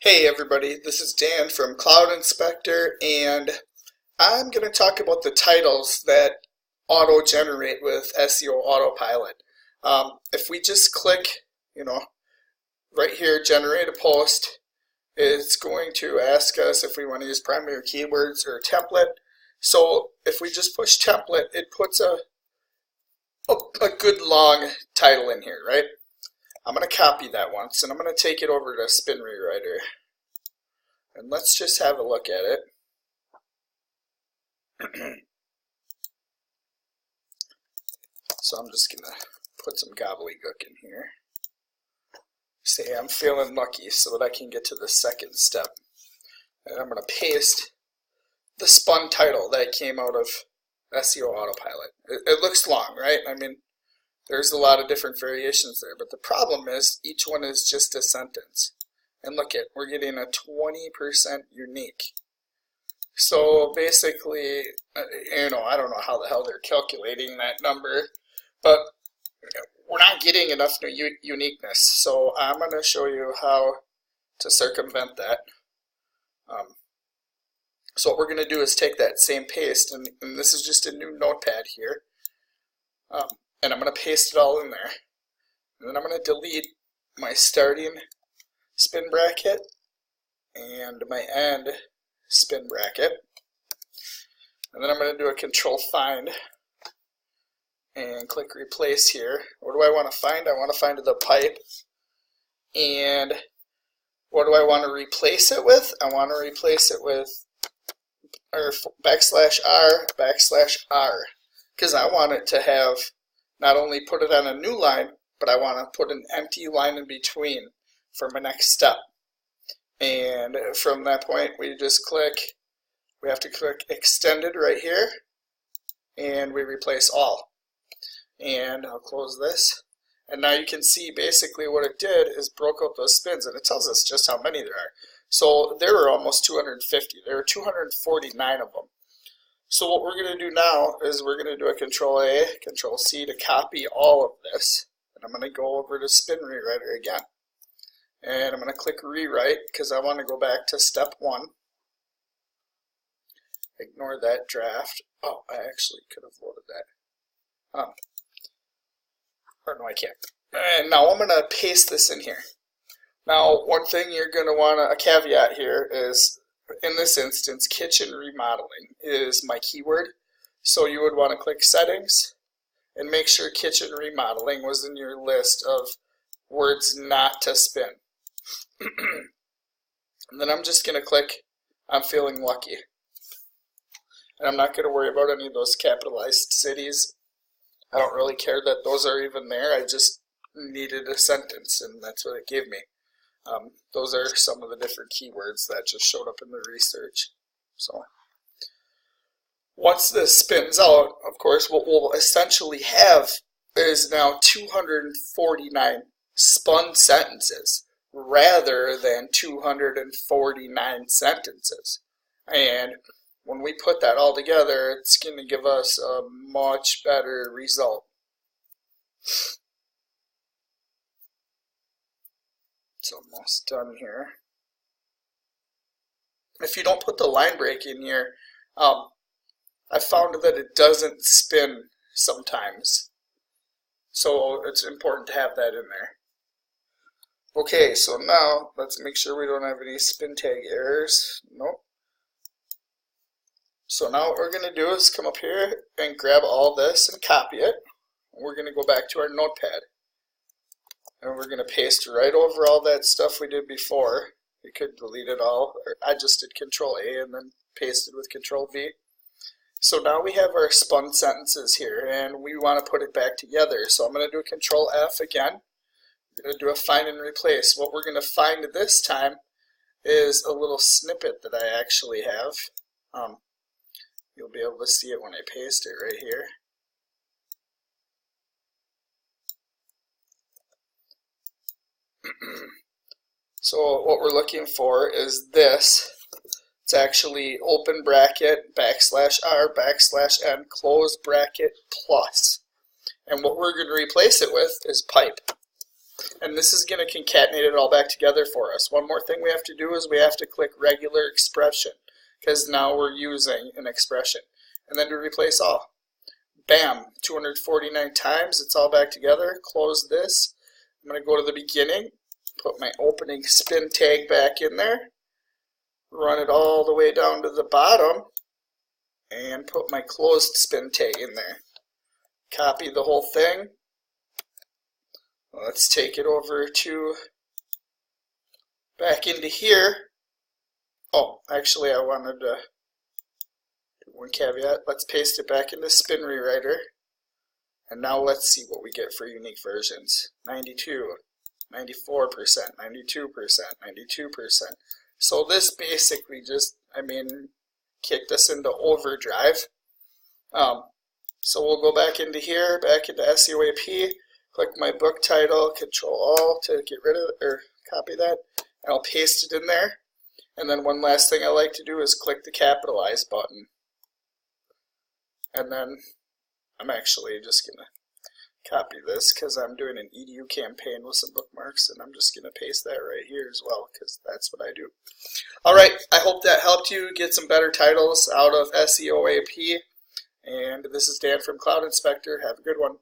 Hey everybody, this is Dan from Cloud Inspector, and I'm going to talk about the titles that auto-generate with SEO Autopilot. If we just click, right here, generate a post, it's going to ask us if we want to use primary keywords or template. So if we just push template, it puts a good long title in here, right? I'm going to copy that once, and I'm going to take it over to SpinRewriter. And let's just have a look at it. So I'm just going to put some gobbledygook in here. Say I'm feeling lucky so that I can get to the second step. And I'm going to paste the spun title that came out of SEO Autopilot. It looks long, right? I mean, there's a lot of different variations there, but the problem is each one is just a sentence. And look at, we're getting a 20% unique. So basically, I don't know how the hell they're calculating that number, but we're not getting enough uniqueness. So I'm going to show you how to circumvent that. So what we're going to do is take that same paste, and this is just a new notepad here. And I'm going to paste it all in there. And then I'm going to delete my starting spin bracket and my end spin bracket. And then I'm going to do a control find and click replace here. What do I want to find? I want to find the pipe. And what do I want to replace it with? I want to replace it with /R/R, because I want it to have not only put it on a new line, but I want to put an empty line in between for my next step. And from that point, we have to click extended right here, and we replace all. And I'll close this. And now you can see basically what it did is broke out those spins, and it tells us just how many there are. So there were almost 250. There were 249 of them. So what we're going to do now is we're going to do a Control A, Control C to copy all of this. And I'm going to go over to SpinRewriter again. And I'm going to click Rewrite because I want to go back to step 1. Ignore that draft. Oh, I actually could have loaded that. Or no, I can't. And now I'm going to paste this in here. Now, one thing you're going to want a caveat here is, in this instance, kitchen remodeling is my keyword. So you would want to click settings and make sure kitchen remodeling was in your list of words not to spin. And then I'm just going to click I'm feeling lucky. And I'm not going to worry about any of those capitalized cities. I don't really care that those are even there. I just needed a sentence, and that's what it gave me. Those are some of the different keywords that just showed up in the research. So once this spins out, of course, what we'll essentially have is now 249 spun sentences rather than 249 sentences. And when we put that all together, it's going to give us a much better result. It's almost done here. If you don't put the line break in here, I found that it doesn't spin sometimes. So it's important to have that in there. Okay, so now let's make sure we don't have any spin tag errors. Nope. So now what we're going to do is come up here and grab all this and copy it. We're going to go back to our notepad. And we're going to paste right over all that stuff we did before. You could delete it all. I just did Control A and then pasted with Control V. So now we have our spun sentences here, and we want to put it back together. So I'm going to do a Control F again. I'm going to do a find and replace. What we're going to find this time is a little snippet that I actually have. You'll be able to see it when I paste it right here. So what we're looking for is this. It's actually open bracket, /R/N, close bracket, plus. And what we're going to replace it with is pipe. And this is going to concatenate it all back together for us. One more thing we have to do is we have to click regular expression, because now we're using an expression. And then to replace all. Bam, 249 times, it's all back together. Close this. I'm going to go to the beginning, put my opening spin tag back in there, run it all the way down to the bottom, and put my closed spin tag in there. Copy the whole thing. Let's take it over to back into here. Oh, actually I wanted to do one caveat. Let's paste it back into SpinRewriter. And now let's see what we get for unique versions. 92, 94%, 92%, 92%. So this basically just, kicked us into overdrive. So we'll go back into here, back into SEO AP. Click my book title, Control-All to get rid of it, or copy that, and I'll paste it in there. And then one last thing I like to do is click the capitalize button. And then I'm actually just going to copy this because I'm doing an EDU campaign with some bookmarks, and I'm just going to paste that right here as well because that's what I do. Alright, I hope that helped you get some better titles out of SEO AP. And this is Dan from Cloud Inspector. Have a good one.